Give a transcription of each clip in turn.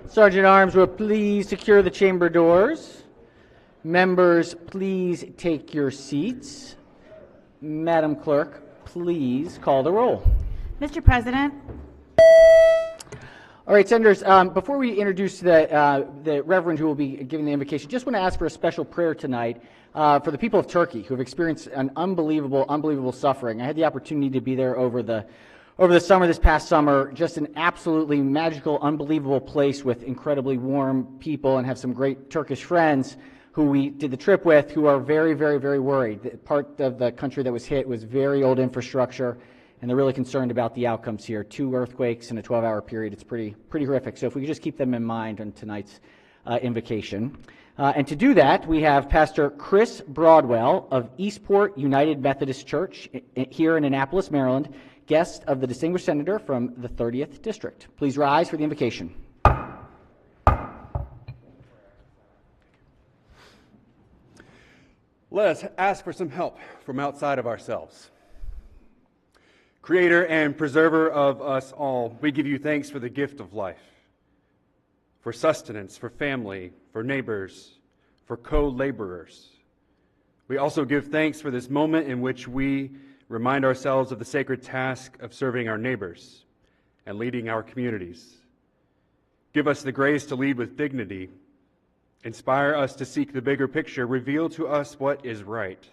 Sergeant at Arms will please secure the chamber doors. Members, please take your seats. Madam Clerk, please call the roll. Mr. President. All right, Senators, before we introduce the Reverend who will be giving the invocation, just want to ask for a special prayer tonight for the people of Turkey who have experienced an unbelievable suffering. I had the opportunity to be there over the summer, this past summer, just an absolutely magical, unbelievable place with incredibly warm people, and have some great Turkish friends who we did the trip with who are very, very, very worried. Part of the country that was hit was very old infrastructure, and they're really concerned about the outcomes here. 2 earthquakes in a 12-hour period. It's pretty horrific. So if we could just keep them in mind on tonight's invocation. And to do that, we have Pastor Chris Broadwell of Eastport United Methodist Church here in Annapolis, Maryland, guest of the distinguished senator from the 30th District. Please rise for the invocation. Let us ask for some help from outside of ourselves. Creator and preserver of us all, we give you thanks for the gift of life, for sustenance, for family, for neighbors, for co-laborers. We also give thanks for this moment in which we remind ourselves of the sacred task of serving our neighbors and leading our communities. Give us the grace to lead with dignity. Inspire us to seek the bigger picture. Reveal to us what is right.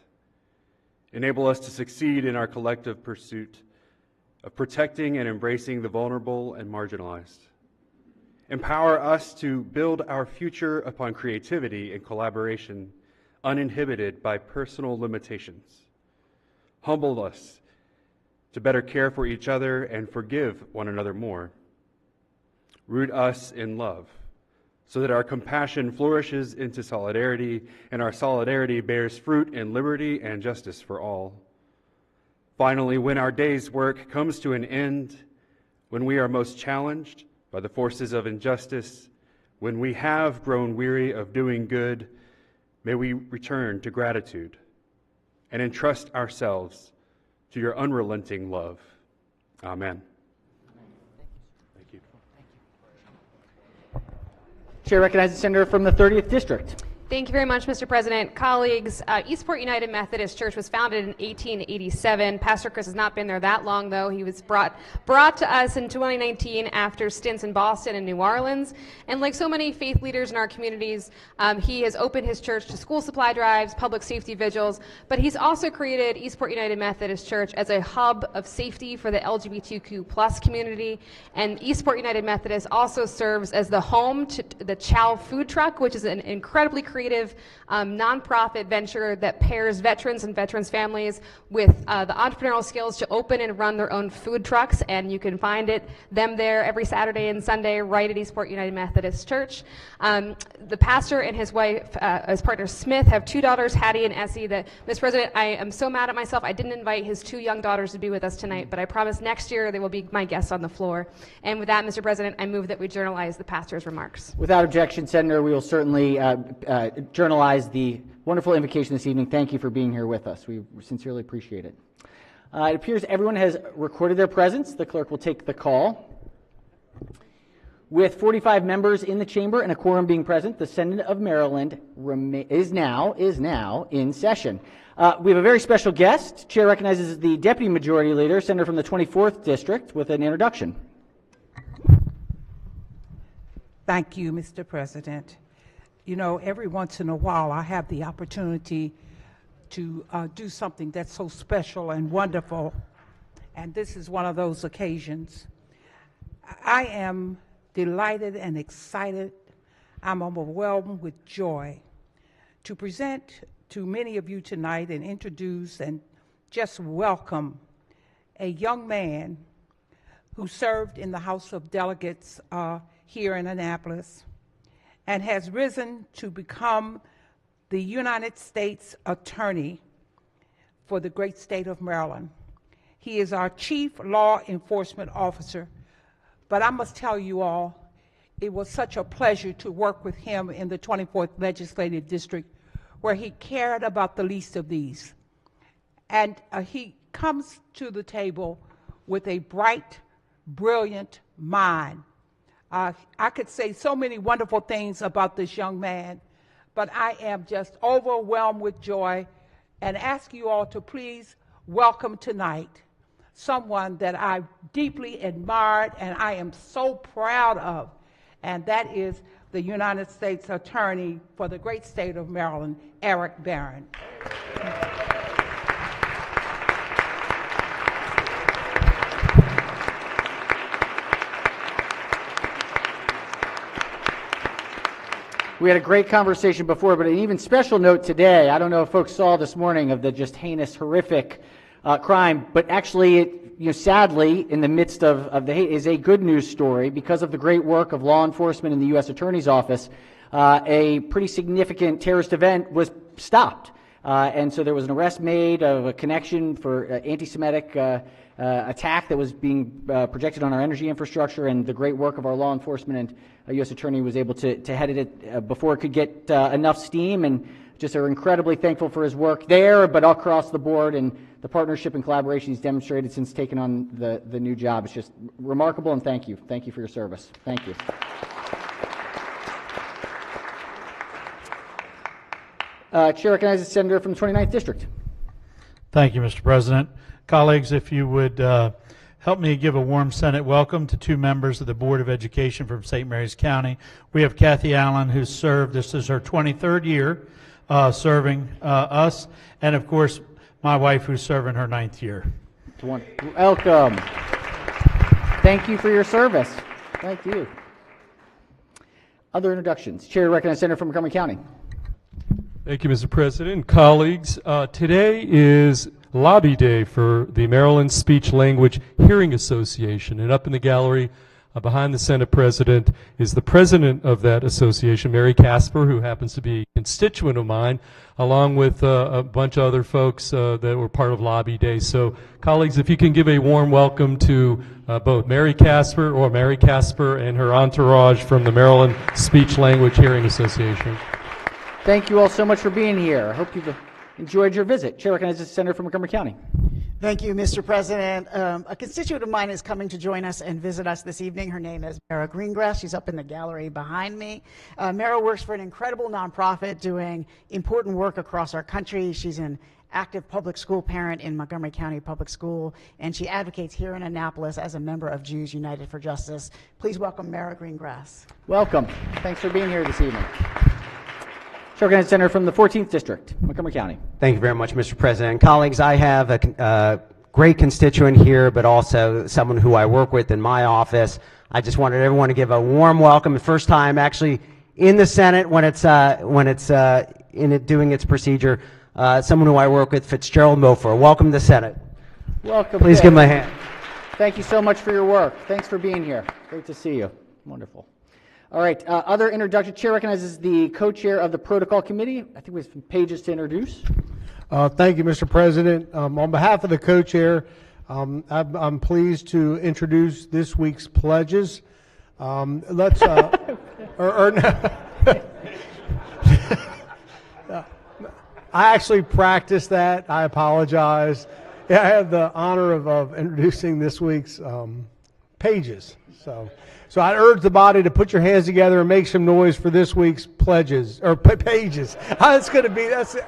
Enable us to succeed in our collective pursuit of protecting and embracing the vulnerable and marginalized. Empower us to build our future upon creativity and collaboration, uninhibited by personal limitations. Humble us to better care for each other and forgive one another more. Root us in love, so that our compassion flourishes into solidarity, and our solidarity bears fruit in liberty and justice for all. Finally, when our day's work comes to an end, when we are most challenged by the forces of injustice, when we have grown weary of doing good, may we return to gratitude and entrust ourselves to your unrelenting love. Amen. Thank you. Chair recognizes the senator from the 30th District. Thank you very much, Mr. President. Colleagues, Eastport United Methodist Church was founded in 1887. Pastor Chris has not been there that long, though. He was brought to us in 2019 after stints in Boston and New Orleans. And like so many faith leaders in our communities, he has opened his church to school supply drives, public safety vigils, but he's also created Eastport United Methodist Church as a hub of safety for the LGBTQ+ community. And Eastport United Methodist also serves as the home to the Chow food truck, which is an incredibly creative nonprofit venture that pairs veterans and veterans' families with the entrepreneurial skills to open and run their own food trucks, and you can find them there every Saturday and Sunday right at Eastport United Methodist Church. The pastor and his wife, his partner Smith, have 2 daughters, Hattie and Essie. Mr. President, I am so mad at myself. I didn't invite his 2 young daughters to be with us tonight, but I promise next year they will be my guests on the floor. And with that, Mr. President, I move that we journalize the pastor's remarks. Without objection, Senator, we will certainly journalize the wonderful invocation this evening. Thank you for being here with us. We sincerely appreciate it. It appears everyone has recorded their presence. The clerk will take the call. With 45 members in the chamber and a quorum being present, the Senate of Maryland is now in session. We have a very special guest. Chair recognizes the Deputy Majority Leader, Senator from the 24th District, with an introduction. Thank you, Mr. President. You know, every once in a while I have the opportunity to do something that's so special and wonderful, and this is one of those occasions. I am delighted and excited. I'm overwhelmed with joy to present to many of you tonight and introduce and just welcome a young man who served in the House of Delegates here in Annapolis and has risen to become the United States Attorney for the great state of Maryland. He is our Chief Law Enforcement Officer, but I must tell you all, it was such a pleasure to work with him in the 24th Legislative District, where he cared about the least of these. And he comes to the table with a bright, brilliant mind I could say so many wonderful things about this young man, but I am just overwhelmed with joy and ask you all to please welcome tonight someone that I deeply admired and I am so proud of, and that is the United States Attorney for the great state of Maryland, Eric Barron. We had a great conversation before, but an even special note today. I don't know if folks saw this morning of the just heinous, horrific crime, but actually, it, sadly, in the midst of the hate, is a good news story because of the great work of law enforcement in the U.S. Attorney's Office. A pretty significant terrorist event was stopped, and so there was an arrest made of a connection for anti-Semitic attack that was being projected on our energy infrastructure, and the great work of our law enforcement and U.S. Attorney was able to head it before it could get enough steam, and just are incredibly thankful for his work there, but across the board, and the partnership and collaboration he's demonstrated since taking on the new job. It's just remarkable, and thank you. Thank you for your service. Thank you. Chair recognizes the Senator from the 29th District. Thank you, Mr. President. Colleagues, if you would help me give a warm Senate welcome to two members of the Board of Education from St. Mary's County. We have Kathy Allen, who's served, this is her 23rd year serving us, and of course, my wife, who's serving her 9th year. Welcome. Thank you for your service. Thank you. Other introductions. Chair recognizes Senator from Montgomery County. Thank you, Mr. President. Colleagues, today is Lobby Day for the Maryland Speech Language Hearing Association, and up in the gallery behind the Senate President is the president of that association, Mary Casper, who happens to be a constituent of mine, along with a bunch of other folks that were part of Lobby Day. So, colleagues, if you can give a warm welcome to both Mary Casper and her entourage from the Maryland Speech Language Hearing Association. Thank you all so much for being here. I hope you've enjoyed your visit. Chair recognizes the Senator from Montgomery County. Thank you, Mr. President. A constituent of mine is coming to join us and visit us this evening. Her name is Mara Greengrass. She's up in the gallery behind me. Mara works for an incredible nonprofit doing important work across our country. She's an active public school parent in Montgomery County Public School, and she advocates here in Annapolis as a member of Jews United for Justice. Please welcome Mara Greengrass. Welcome. Thanks for being here this evening. Chair recognizes the Senator from the 14th District, Montgomery County. Thank you very much, Mr. President. Colleagues, I have a great constituent here, but also someone who I work with in my office. I just wanted everyone to give a warm welcome. The first time actually in the Senate when it's doing its procedure. Someone who I work with, Fitzgerald Mofer. Welcome to the Senate. Welcome. Please give him a hand. Thank you so much for your work. Thanks for being here. Great to see you. Wonderful. All right, other introduction. Chair recognizes the co-chair of the Protocol Committee. I think we have some pages to introduce. Thank you, Mr. President. On behalf of the co-chair, I'm pleased to introduce this week's pledges. Let's, I actually practiced that. I apologize. Yeah, I have the honor of introducing this week's pages. So I urge the body to put your hands together and make some noise for this week's pledges, or pages. I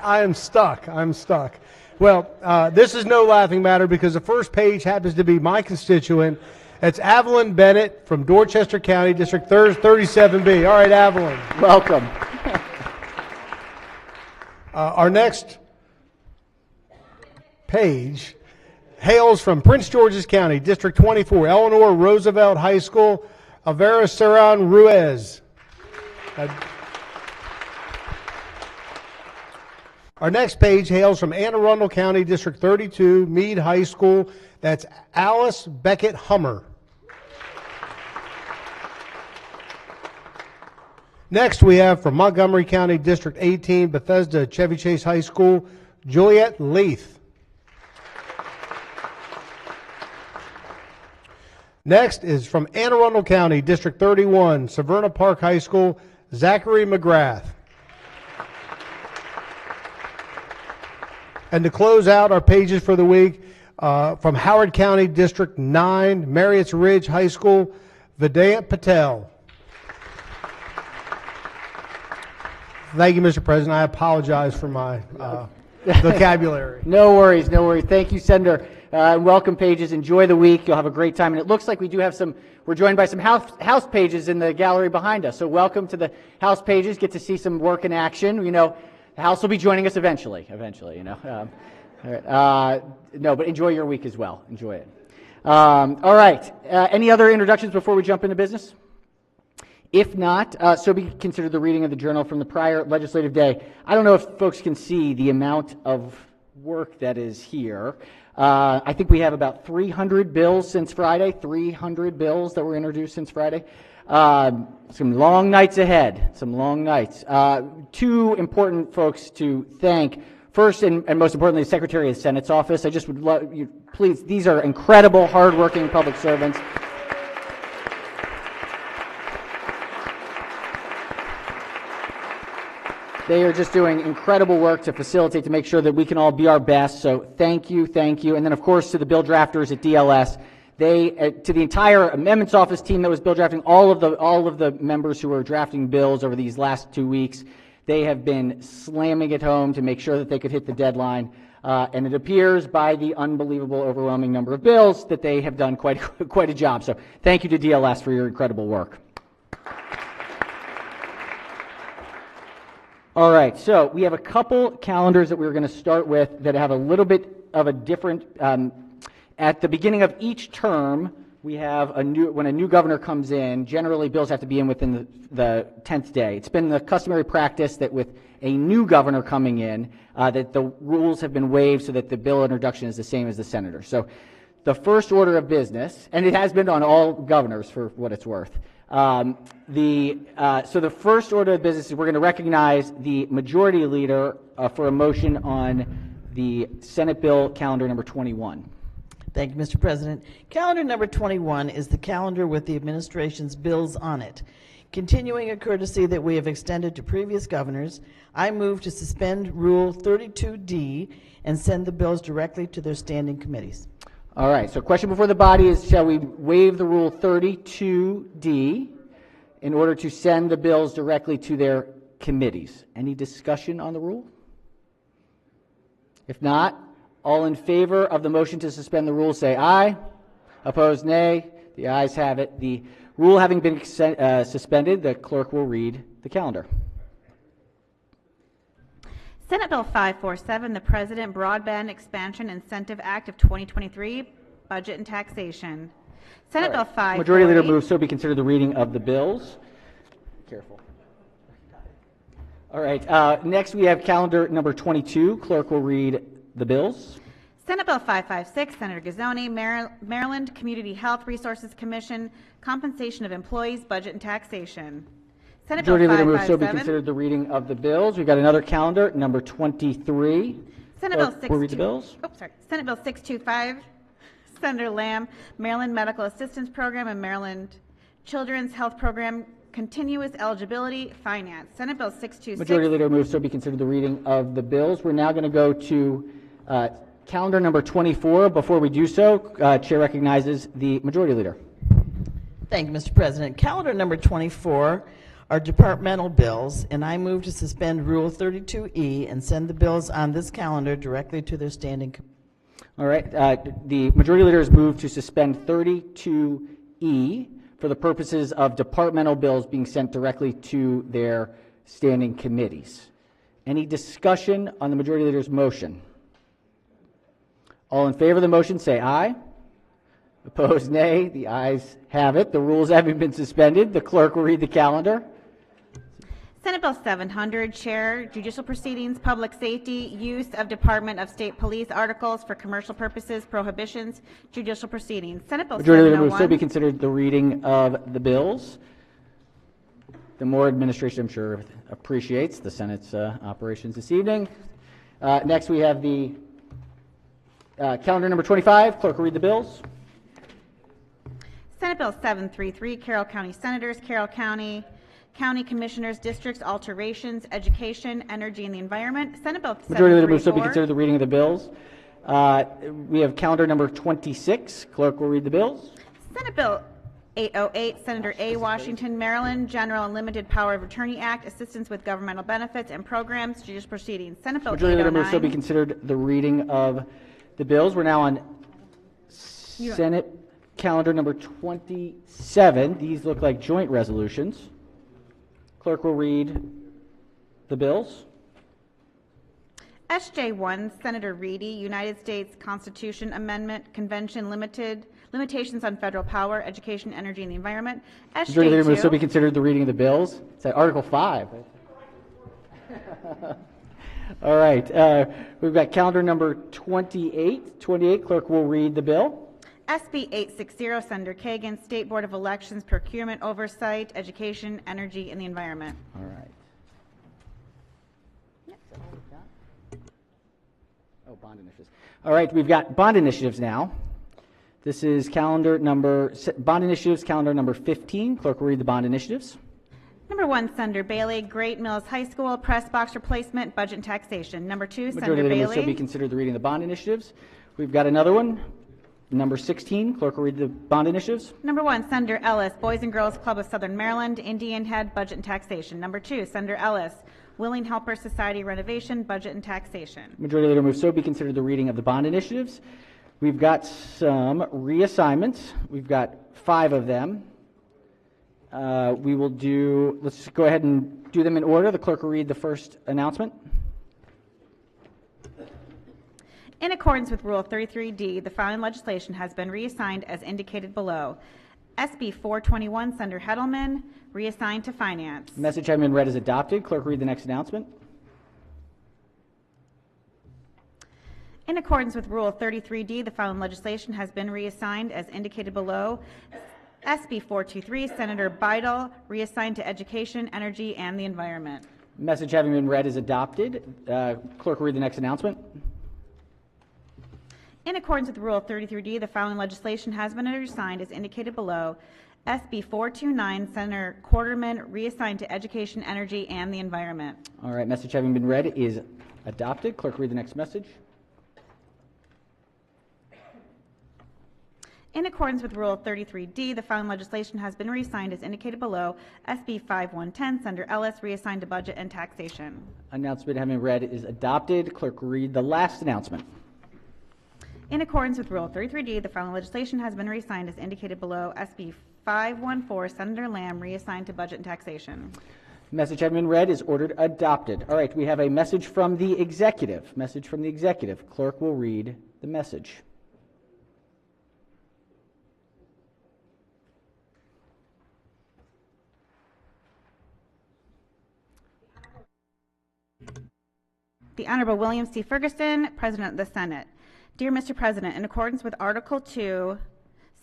am stuck. I'm stuck. Well, this is no laughing matter because the first page happens to be my constituent. It's Evelyn Bennett from Dorchester County, District 37B. All right, Evelyn. Welcome. Our next page hails from Prince George's County, District 24, Eleanor Roosevelt High School, Avera Serran Ruiz. Our next page hails from Anne Arundel County, District 32, Meade High School. That's Alice Beckett Hummer. Next, we have from Montgomery County, District 18, Bethesda Chevy Chase High School, Juliet Leith. Next is from Anne Arundel County, District 31, Severna Park High School, Zachary McGrath. And to close out our pages for the week, from Howard County, District 9, Marriott's Ridge High School, Vidya Patel. Thank you, Mr. President. I apologize for my vocabulary. No worries, no worries. Thank you, Senator. Welcome, pages. Enjoy the week. You'll have a great time. And it looks like we do have we're joined by some house pages in the gallery behind us. So welcome to the house pages. Get to see some work in action. You know, the house will be joining us eventually, you know. No, but enjoy your week as well. Enjoy it. All right. Any other introductions before we jump into business? If not, so be considered the reading of the journal from the prior legislative day. I don't know if folks can see the amount of work that is here. I think we have about 300 bills since Friday, 300 bills that were introduced since Friday. Some long nights ahead, some long nights. Two important folks to thank. First, and most importantly, the Secretary of the Senate's office. I just would love you, please, these are incredible, hardworking public servants. They are just doing incredible work to facilitate, to make sure that we can all be our best. So thank you, thank you. And then, of course, to the bill drafters at DLS, to the entire amendments office team that was bill drafting, all of the members who were drafting bills over these last 2 weeks, they have been slamming it home to make sure that they could hit the deadline. And it appears by the unbelievable, overwhelming number of bills that they have done quite a job. So thank you to DLS for your incredible work. All right, so we have a couple calendars that we're going to start with that have a little bit of a different, at the beginning of each term, we have when a new governor comes in, generally bills have to be in within the 10th day. It's been the customary practice that with a new governor coming in, that the rules have been waived so that the bill introduction is the same as the senator. So the first order of business, and it has been on all governors for what it's worth, so the first order of business is we're going to recognize the majority leader for a motion on the Senate bill calendar number 21. Thank you, Mr. President. Calendar number 21 is the calendar with the administration's bills on it. Continuing a courtesy that we have extended to previous governors, I move to suspend Rule 32D and send the bills directly to their standing committees. All right, so question before the body is, shall we waive the Rule 32D in order to send the bills directly to their committees? Any discussion on the rule? If not, all in favor of the motion to suspend the rule say aye. Opposed, nay. The ayes have it. The rule having been suspended, the clerk will read the calendar. Senate Bill 547, the President Broadband Expansion Incentive Act of 2023, Budget and Taxation. Senate Bill 548. Majority Leader moves so be considered the reading of the bills. Careful. All right. Next we have calendar number 22. Clerk will read the bills. Senate Bill 556, Senator Gazzoni, Maryland Community Health Resources Commission, Compensation of Employees, Budget and Taxation. Senate Majority Bill Leader moves so be 557. considered the reading of the bills. We've got another calendar, number 23. Senate Bill Clerk will read the bills. Senate Bill 625, Senator Lamb, Maryland Medical Assistance Program and Maryland Children's Health Program, Continuous Eligibility, Finance. Senate Bill 626. Majority Leader moves so be considered the reading of the bills. We're now going to go to calendar number 24. Before we do so, Chair recognizes the Majority Leader. Thank you, Mr. President. Calendar number 24 are departmental bills, and I move to suspend Rule 32E and send the bills on this calendar directly to their standing committee. All right. The Majority Leader has moved to suspend 32E for the purposes of departmental bills being sent directly to their standing committees. Any discussion on the Majority Leader's motion? All in favor of the motion say aye. Opposed, nay. The ayes have it. The rules having been suspended, the clerk will read the calendar. Senate Bill 700, Chair, Judicial Proceedings, Public Safety, Use of Department of State Police Articles for Commercial Purposes, Prohibitions, Judicial Proceedings. Senate Bill Majority Leader 701. moves so be considered the reading of the bills. The more administration, I'm sure, appreciates the Senate's operations this evening. Next, we have the calendar number 25. Clerk will read the bills. Senate Bill 733, Carroll County Senators, Carroll County Commissioners, Districts, Alterations, Education, Energy, and the Environment. Senate Bill 734. Majority Leader moves so be considered the reading of the bills. We have calendar number 26. Clerk will read the bills. Senate Bill 808, Senator A. Washington, Maryland, General and Limited Power of Attorney Act, Assistance with Governmental Benefits and Programs, Judicial Proceedings. Senate Bill Majority Leader 809. moves so be considered the reading of the bills. We're now on Senate calendar number 27. These look like joint resolutions. Clerk will read the bills. SJ1, Senator Reedy, United States Constitution Amendment, Convention Limitations on Federal Power, Education, Energy, and the Environment. Majority Leader moves so be SJ2, considered the reading of the bills. It's at Article 5. All right. We've got calendar number 28. Clerk will read the bill. SB 860, Senator Kagan, State Board of Elections, Procurement Oversight, Education, Energy, and the Environment. All right. Oh, bond initiatives. All right, we've got bond initiatives now. This is bond initiatives, calendar number 15. Clerk will read the bond initiatives. Number 1, Senator Bailey, Great Mills High School, press box replacement, budget and taxation. Number 2, Senator Majority Leader moves so be Bailey. considered the reading of the bond initiatives. We've got another one. Number 16. Clerk will read the bond initiatives. Number 1, Senator Ellis, Boys and Girls Club of Southern Maryland, Indian Head, budget and taxation. Number 2, Senator Ellis, Willing Helper Society renovation, budget and taxation. Majority Leader moves so be considered the reading of the bond initiatives. We've got some reassignments. We've got 5 of them. Let's just go ahead and do them in order. The clerk will read the first announcement. In accordance with Rule 33D, the following legislation has been reassigned as indicated below. SB 421, Senator Hedelman, reassigned to Finance. Message having been read is adopted. Clerk will read the next announcement. In accordance with Rule 33D, the following legislation has been reassigned as indicated below. SB 423, Senator Beidel, reassigned to Education, Energy, and the Environment. Message having been read is adopted. Clerk will read the next announcement. In accordance with Rule 33D, the following legislation has been reassigned as indicated below. SB 429, Senator Quarterman, reassigned to Education, Energy, and the Environment. All right, message having been read is adopted. Clerk will read the next message. In accordance with Rule 33D, the following legislation has been reassigned as indicated below. SB 5110, Senator Ellis, reassigned to Budget and Taxation. Announcement having been read is adopted. Clerk will read the last announcement. In accordance with Rule 33D, the following legislation has been reassigned as indicated below. SB 514, Senator Lamb, reassigned to Budget and Taxation. Message having been read is ordered adopted. All right, we have a message from the executive. Clerk will read the message. The Honorable William C. Ferguson, President of the Senate. Dear Mr. President, in accordance with Article 2,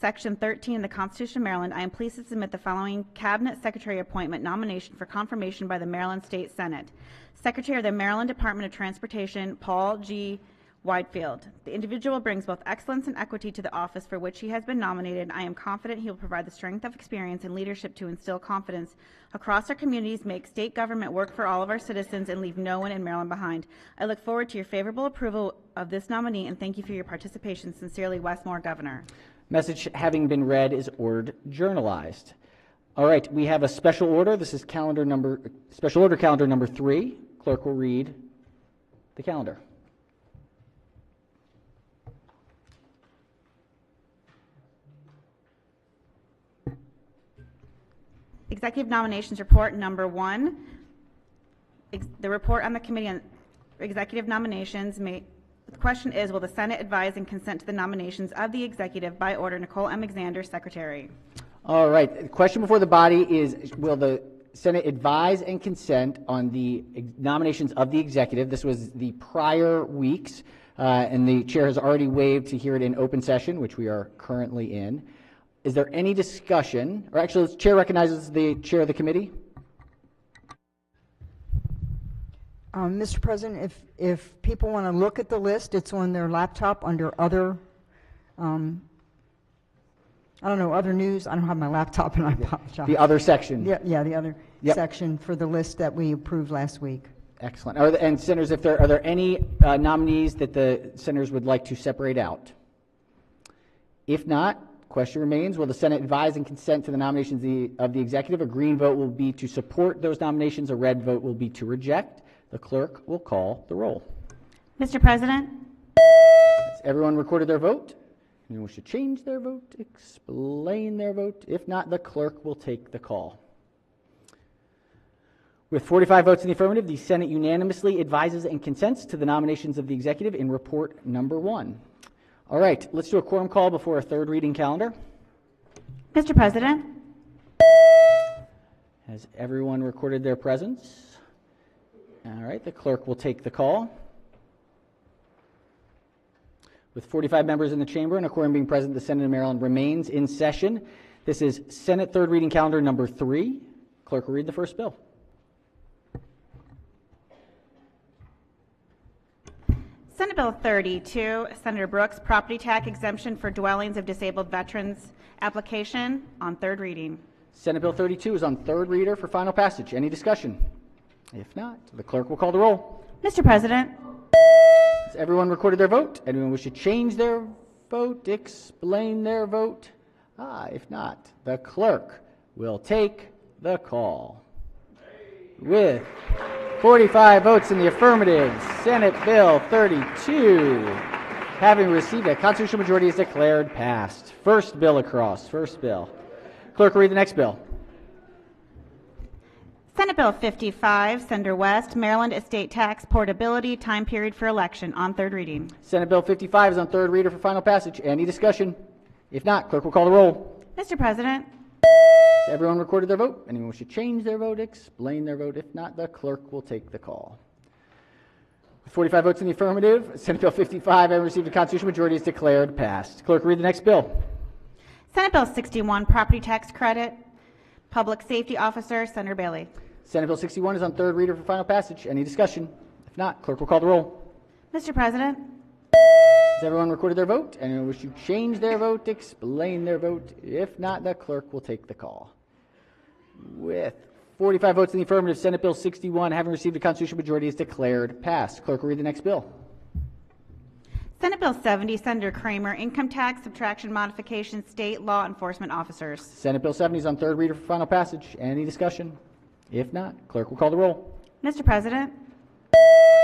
Section 13 of the Constitution of Maryland, I am pleased to submit the following Cabinet Secretary appointment nomination for confirmation by the Maryland State Senate. Secretary of the Maryland Department of Transportation, Paul G. Whitefield. The individual brings both excellence and equity to the office for which he has been nominated. I am confident he will provide the strength of experience and leadership to instill confidence across our communities, make state government work for all of our citizens, and leave no one in Maryland behind. I look forward to your favorable approval of this nominee, and thank you for your participation. Sincerely, Westmore, Governor. Message having been read is ordered journalized. All right, we have a special order. This is special order calendar number 3. Clerk will read the calendar. Executive Nominations Report number 1. The report on the Committee on Executive Nominations. The question is, will the Senate advise and consent to the nominations of the executive? By order, Nicole M. Alexander, Secretary. All right. The question before the body is, will the Senate advise and consent on the nominations of the executive? This was the prior weeks, and the chair has already waived to hear it in open session, which we are currently in. Is there any discussion? Or actually, the chair recognizes the chair of the committee. Mr. President, if people want to look at the list, it's on their laptop under other, I don't know, other news. I don't have my laptop, and I apologize. The other section. Yeah, the other section for the list that we approved last week. Excellent. And senators, are there any nominees that the senators would like to separate out? If not, question remains, will the Senate advise and consent to the nominations of the executive? A green vote will be to support those nominations. A red vote will be to reject. The clerk will call the roll. Mr. President? Has everyone recorded their vote? Anyone wish to change their vote, explain their vote? If not, the clerk will take the call. With 45 votes in the affirmative, the Senate unanimously advises and consents to the nominations of the executive in report number 1. All right, let's do a quorum call before a third reading calendar. Mr. President? Has everyone recorded their presence? All right, the clerk will take the call. With 45 members in the chamber and a quorum being present, the Senate of Maryland remains in session. This is Senate third reading calendar number 3. Clerk will read the first bill. Senate Bill 32, Senator Brooks, property tax exemption for dwellings of disabled veterans application on third reading. Senate Bill 32 is on third reader for final passage. Any discussion? If not, the clerk will call the roll. Mr. President? Has everyone recorded their vote? Anyone wish to change their vote, explain their vote? If not, the clerk will take the call. With 45 votes in the affirmative, Senate Bill 32, having received a constitutional majority, is declared passed. First bill across, first bill. Clerk will read the next bill. Senate Bill 55, Senator West, Maryland Estate Tax Portability Time Period for Election on third reading. Senate Bill 55 is on third reader for final passage. Any discussion? If not, clerk will call the roll. Mr. President? Has everyone recorded their vote? Anyone wish to change their vote, explain their vote? If not, the clerk will take the call. With 45 votes in the affirmative, Senate Bill 55, having received a constitutional majority, is declared passed. Clerk will read the next bill. Senate Bill 61, Property Tax Credit, Public Safety Officer, Senator Bailey. Senate Bill 61 is on third reader for final passage. Any discussion? If not, clerk will call the roll. Mr. President? Has everyone recorded their vote? Anyone wish to change their vote, explain their vote? If not, the clerk will take the call. With 45 votes in the affirmative, Senate Bill 61, having received a constitutional majority, is declared passed. Clerk will read the next bill. Senate Bill 70, Senator Kramer, Income Tax Subtraction Modification, State Law Enforcement Officers. Senate Bill 70 is on third reader for final passage. Any discussion? If not, clerk will call the roll. Mr. President?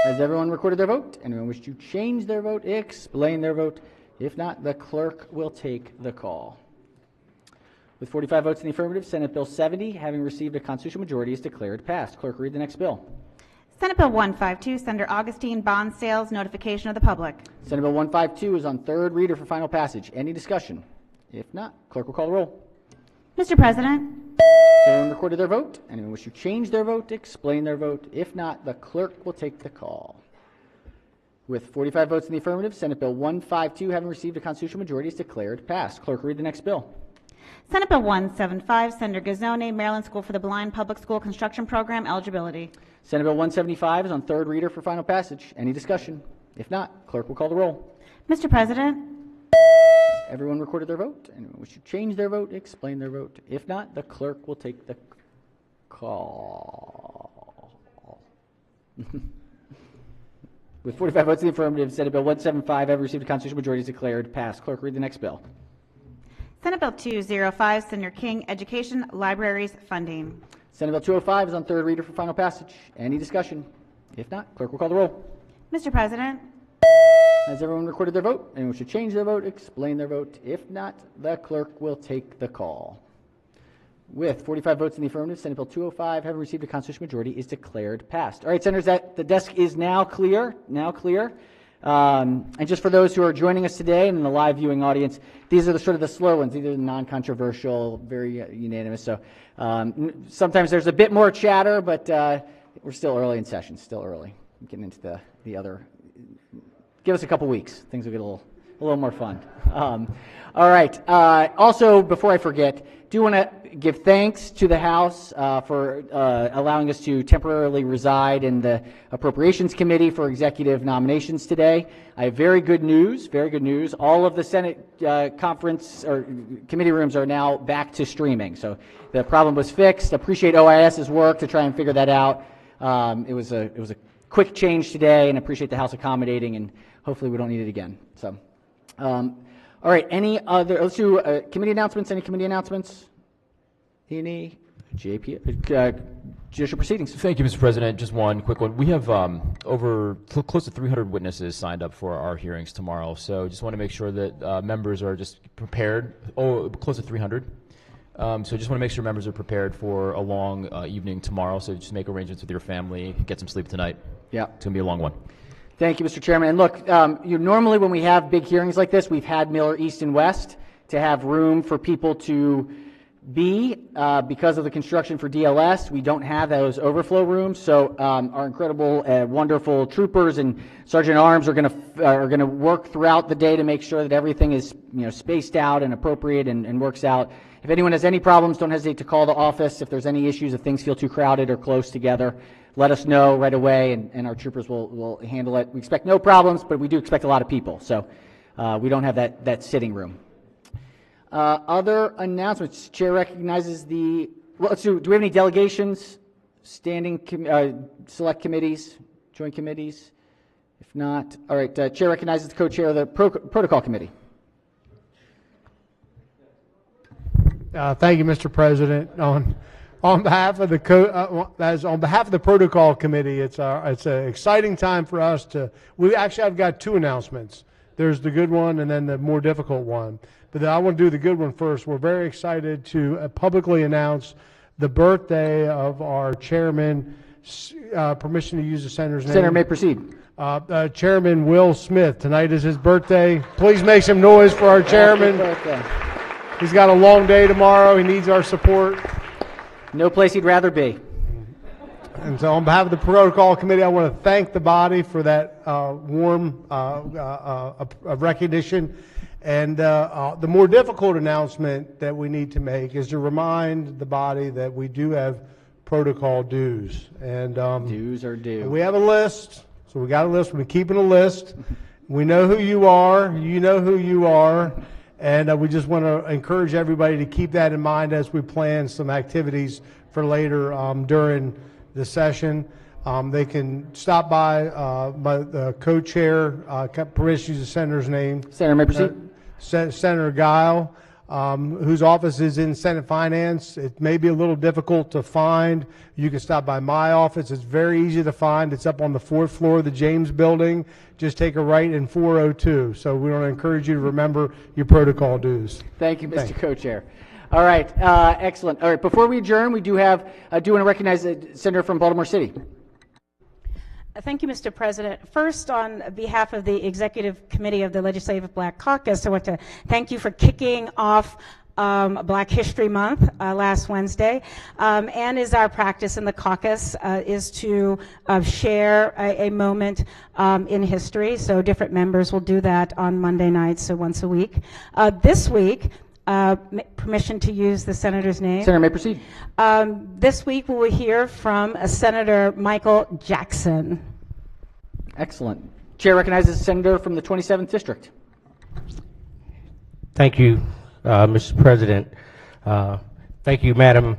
Has everyone recorded their vote? Anyone wish to change their vote, explain their vote? If not, the clerk will take the call. With 45 votes in the affirmative, Senate Bill 70, having received a constitutional majority, is declared passed. Clerk will read the next bill. Senate Bill 152, Senator Augustine, Bond Sales Notification of the Public. Senate Bill 152 is on third reader for final passage. Any discussion? If not, clerk will call the roll. Mr. President? Has everyone recorded their vote? Anyone wish to change their vote, explain their vote? If not, the clerk will take the call. With 45 votes in the affirmative, Senate Bill 152, having received a constitutional majority, is declared passed. Clerk will read the next bill. Senate Bill 175, Senator Gazzone, Maryland School for the Blind Public School Construction Program Eligibility. Senate Bill 175 is on third reader for final passage. Any discussion? If not, clerk will call the roll. Mr. President? Has everyone recorded their vote? Anyone wish to change their vote, explain their vote? If not, the clerk will take the call. With 45 votes in the affirmative, Senate Bill 175, having received a constitutional majority, is declared passed. Clerk, read the next bill. Senate Bill 205, Senator King, Education, Libraries, Funding. Senate Bill 205 is on third reader for final passage. Any discussion? If not, clerk will call the roll. Mr. President? Has everyone recorded their vote? Anyone should change their vote, explain their vote? If not, the clerk will take the call. With 45 votes in the affirmative, Senate Bill 205, having received a constitutional majority, is declared passed. All right, Senators, the desk is now clear. And just for those who are joining us today and in the live viewing audience, these are the sort of the slow ones. These are the non-controversial, very unanimous. So sometimes there's a bit more chatter, but we're still early in session, still early. I'm getting into the other. Give us a couple weeks. Things will get a little more fun. All right. Also, before I forget, do want to give thanks to the House for allowing us to temporarily reside in the Appropriations Committee for executive nominations today. I have very good news, All of the Senate conference or committee rooms are now back to streaming. So the problem was fixed. Appreciate OIS's work to try and figure that out. It was a quick change today, and appreciate the House accommodating, and hopefully we don't need it again. So. All right, any other, let's do committee announcements. Any committee announcements? Any? Judicial proceedings. Thank you, Mr. President. Just one quick one. We have close to 300 witnesses signed up for our hearings tomorrow, so just want to make sure that members are just prepared. Oh, close to 300. So just want to make sure members are prepared for a long evening tomorrow, so just make arrangements with your family, get some sleep tonight. Yeah. It's going to be a long one. Thank you, Mr. Chairman. And look, normally when we have big hearings like this, we've had Miller East and West to have room for people to be. Because of the construction for DLS, we don't have those overflow rooms. So our incredible, wonderful troopers and Sergeant Arms are going to work throughout the day to make sure that everything is spaced out and appropriate and works out. If anyone has any problems, don't hesitate to call the office. If there's any issues, if things feel too crowded or close together, let us know right away, and our troopers will handle it. We expect no problems, but we do expect a lot of people, so we don't have that sitting room. Other announcements. Chair recognizes the. Well, let's do. Do we have any delegations, standing select committees, joint committees? If not, all right. Chair recognizes the co-chair of the protocol committee. Thank you, Mr. President. On behalf of the protocol committee, it's an exciting time for us to. I've got two announcements. There's the good one and then the more difficult one. But I want to do the good one first. We're very excited to publicly announce the birthday of our chairman. Permission to use the senator's name. Senator may proceed. Chairman Will Smith. Tonight is his birthday. Please make some noise for our chairman. He's got a long day tomorrow. He needs our support. No place he'd rather be. And so on behalf of the protocol committee, I want to thank the body for that warm recognition. And the more difficult announcement that we need to make is to remind the body that we do have protocol dues. And dues are due. We have a list. So we got a list. We're keeping a list. We know who you are. You know who you are. And we just want to encourage everybody to keep that in mind as we plan some activities for later during the session. They can stop by the co-chair, permission to use the senator's name. Senator may proceed. Senator Guile, whose office is in Senate Finance. It may be a little difficult to find. You can stop by my office. It's very easy to find. It's up on the 4th floor of the James Building. Just take a right in 402. So we want to encourage you to remember your protocol dues. Thank you, Mr. Co-Chair. All right, excellent. All right, before we adjourn, we do want to recognize the senator from Baltimore City. Thank you, Mr. President. First, on behalf of the Executive Committee of the Legislative Black Caucus, I want to thank you for kicking off Black History Month last Wednesday. And is our practice in the caucus is to share a moment in history. So different members will do that on Monday nights, so once a week. This week, permission to use the senator's name. Senator may proceed. This week we will hear from Senator Michael Jackson. Excellent. Chair recognizes the senator from the 27th District. Thank you, Mr. President. Thank you, Madam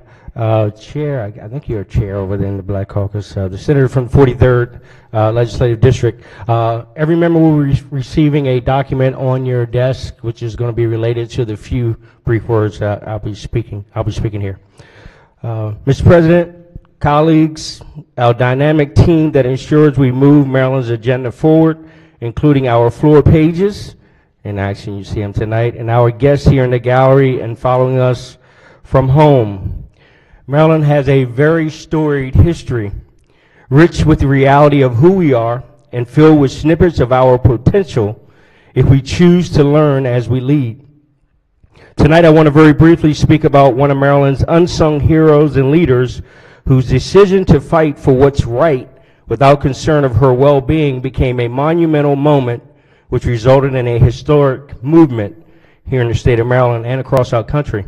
Chair. I think you're a chair over there in the Black Caucus. The senator from the 43rd Legislative District. Every member will be receiving a document on your desk, which is going to be related to the few brief words that I'll be speaking here. Mr. President, colleagues, our dynamic team that ensures we move Maryland's agenda forward, including our floor pages, in action, you see them tonight, and our guests here in the gallery and following us from home. Maryland has a very storied history, rich with the reality of who we are and filled with snippets of our potential if we choose to learn as we lead. Tonight I want to very briefly speak about one of Maryland's unsung heroes and leaders whose decision to fight for what's right without concern of her well-being became a monumental moment which resulted in a historic movement here in the state of Maryland and across our country.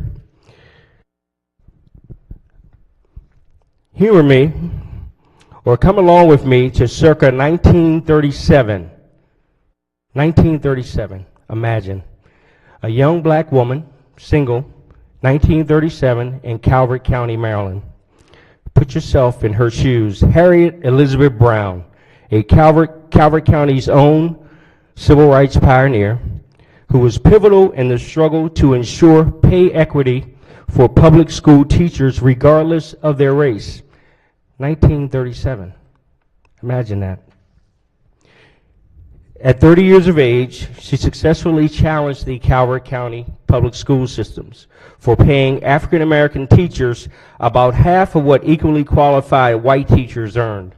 Humor me, or come along with me to circa 1937. 1937, imagine. A young black woman, single, 1937 in Calvert County, Maryland. Put yourself in her shoes. Harriet Elizabeth Brown, a Calvert County's own civil rights pioneer, who was pivotal in the struggle to ensure pay equity for public school teachers regardless of their race. 1937. Imagine that. At 30 years of age, she successfully challenged the Calvert County public school systems for paying African American teachers about half of what equally qualified white teachers earned.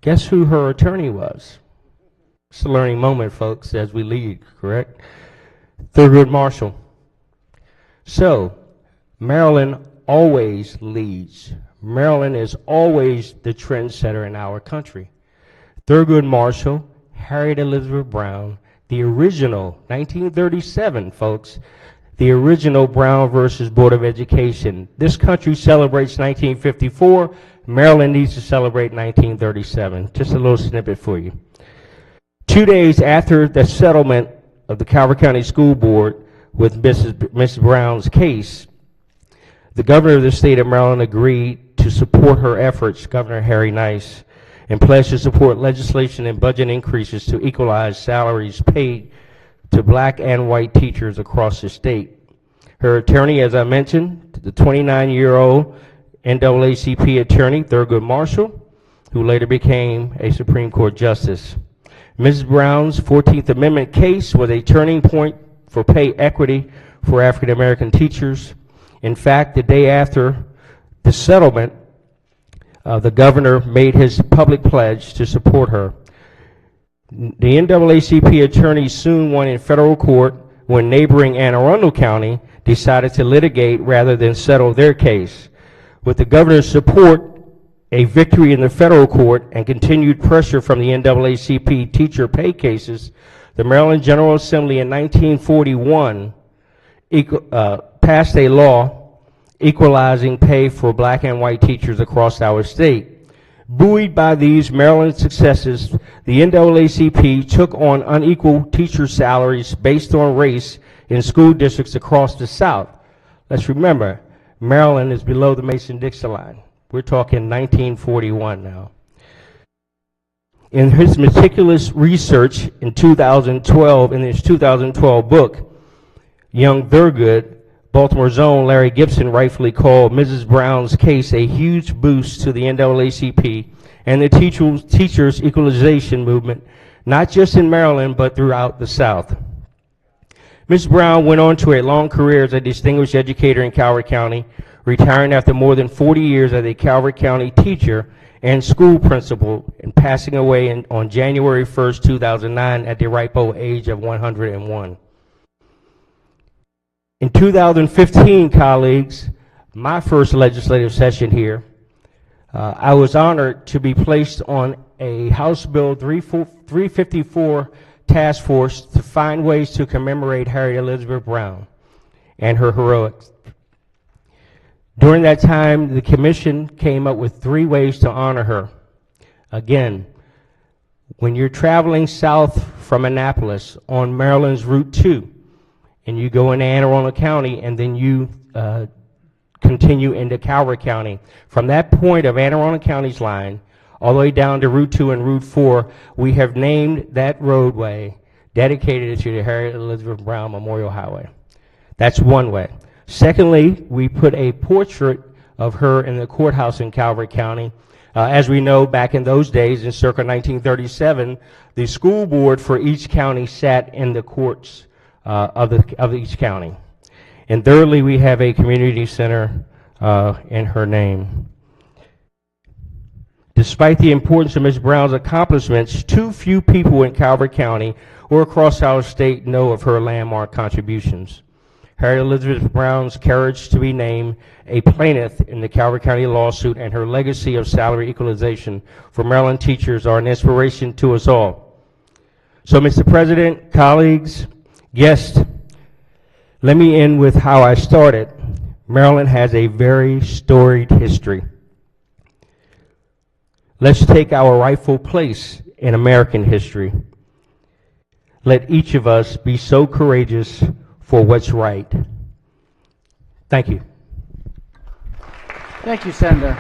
Guess who her attorney was? It's a learning moment, folks, as we lead, correct? Thurgood Marshall. So, Maryland always leads. Maryland is always the trendsetter in our country. Thurgood Marshall, Harriet Elizabeth Brown, the original, 1937, folks, the original Brown versus Board of Education. This country celebrates 1954. Maryland needs to celebrate 1937. Just a little snippet for you. 2 days after the settlement of the Calvert County School Board with Mrs. Brown's case, the governor of the state of Maryland agreed to support her efforts, Governor Harry Nice, and pledged to support legislation and budget increases to equalize salaries paid to black and white teachers across the state. Her attorney, as I mentioned, the 29-year-old NAACP attorney, Thurgood Marshall, who later became a Supreme Court justice. Mrs. Brown's 14th Amendment case was a turning point for pay equity for African American teachers. In fact, the day after the settlement, the governor made his public pledge to support her. The NAACP attorneys soon won in federal court when neighboring Anne Arundel County decided to litigate rather than settle their case. With the governor's support, a victory in the federal court, and continued pressure from the NAACP teacher pay cases, the Maryland General Assembly in 1941 passed a law equalizing pay for black and white teachers across our state. Buoyed by these Maryland successes, the NAACP took on unequal teacher salaries based on race in school districts across the South. Let's remember, Maryland is below the Mason-Dixon line. We're talking 1941 now. In his meticulous research in 2012, in his 2012 book, Young Thurgood, Baltimore's own Larry Gibson rightfully called Mrs. Brown's case a huge boost to the NAACP and the teachers' equalization movement, not just in Maryland, but throughout the South. Ms. Brown went on to a long career as a distinguished educator in Calvert County, retiring after more than 40 years as a Calvert County teacher and school principal, and passing away on January 1st, 2009 at the ripe old age of 101. In 2015, colleagues, my first legislative session here, I was honored to be placed on a House Bill 354 task force to find ways to commemorate Harriet Elizabeth Brown and her heroics. During that time, the commission came up with 3 ways to honor her. Again, when you're traveling south from Annapolis on Maryland's Route 2, and you go into Anne Arundel County, and then you continue into Calvert County. From that point of Anne Arundel County's line, all the way down to Route 2 and Route 4, we have named that roadway, dedicated to the Harriet Elizabeth Brown Memorial Highway. That's one way. Secondly, we put a portrait of her in the courthouse in Calvert County. As we know, back in those days, in circa 1937, the school board for each county sat in the courts of each county. And thirdly, we have a community center in her name. Despite the importance of Ms. Brown's accomplishments, too few people in Calvert County or across our state know of her landmark contributions. Harriet Elizabeth Brown's courage to be named a plaintiff in the Calvert County lawsuit and her legacy of salary equalization for Maryland teachers are an inspiration to us all. So, Mr. President, colleagues, guests, let me end with how I started. Maryland has a very storied history. Let's take our rightful place in American history. Let each of us be so courageous for what's right. Thank you. Thank you, Senator.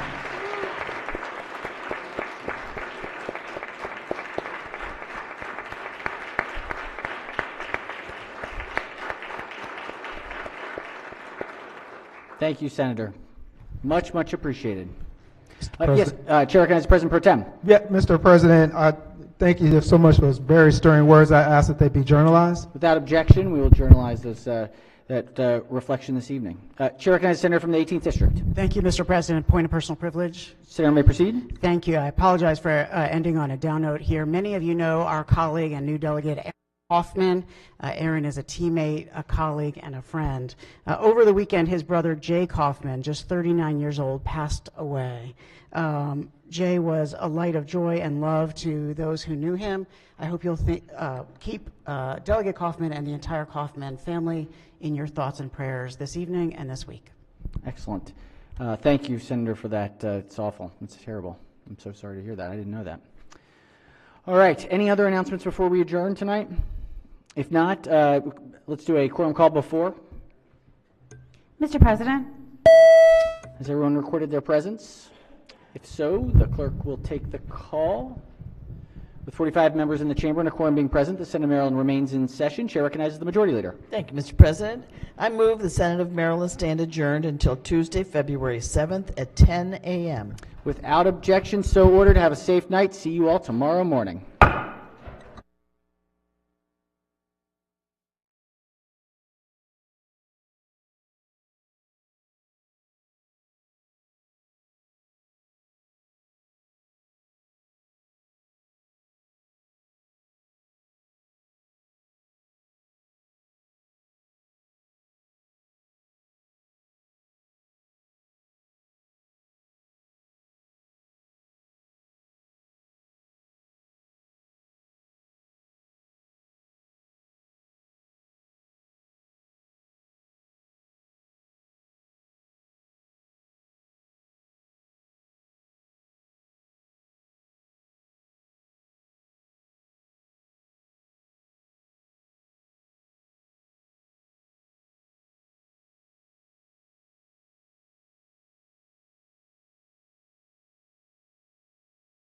Thank you, Senator. Much, much appreciated. Yes, President. Chair recognizes President Pro Tem. Yeah, Mr. President, thank you so much for those very stirring words. I ask that they be journalized. Without objection, we will journalize those, that reflection this evening. Chair recognizes Senator from the 18th District. Thank you, Mr. President. Point of personal privilege. Senator may proceed. Thank you. I apologize for ending on a down note here. Many of you know our colleague and new delegate, Aaron Hoffman. Aaron is a teammate, a colleague, and a friend. Over the weekend, his brother, Jake Hoffman, just 39 years old, passed away. Jay was a light of joy and love to those who knew him. I hope you'll keep Delegate Kaufman and the entire Kaufman family in your thoughts and prayers this evening and this week. Excellent. Thank you, Senator, for that. It's awful. It's terrible. I'm so sorry to hear that. I didn't know that. All right. Any other announcements before we adjourn tonight? If not, let's do a quorum call before. Mr. President? Has everyone recorded their presence? If so, the clerk will take the call. With 45 members in the chamber and a quorum being present, the Senate of Maryland remains in session. Chair recognizes the Majority Leader. Thank you, Mr. President. I move the Senate of Maryland stand adjourned until Tuesday, February 7th at 10 a.m. Without objection, so ordered. Have a safe night. See you all tomorrow morning.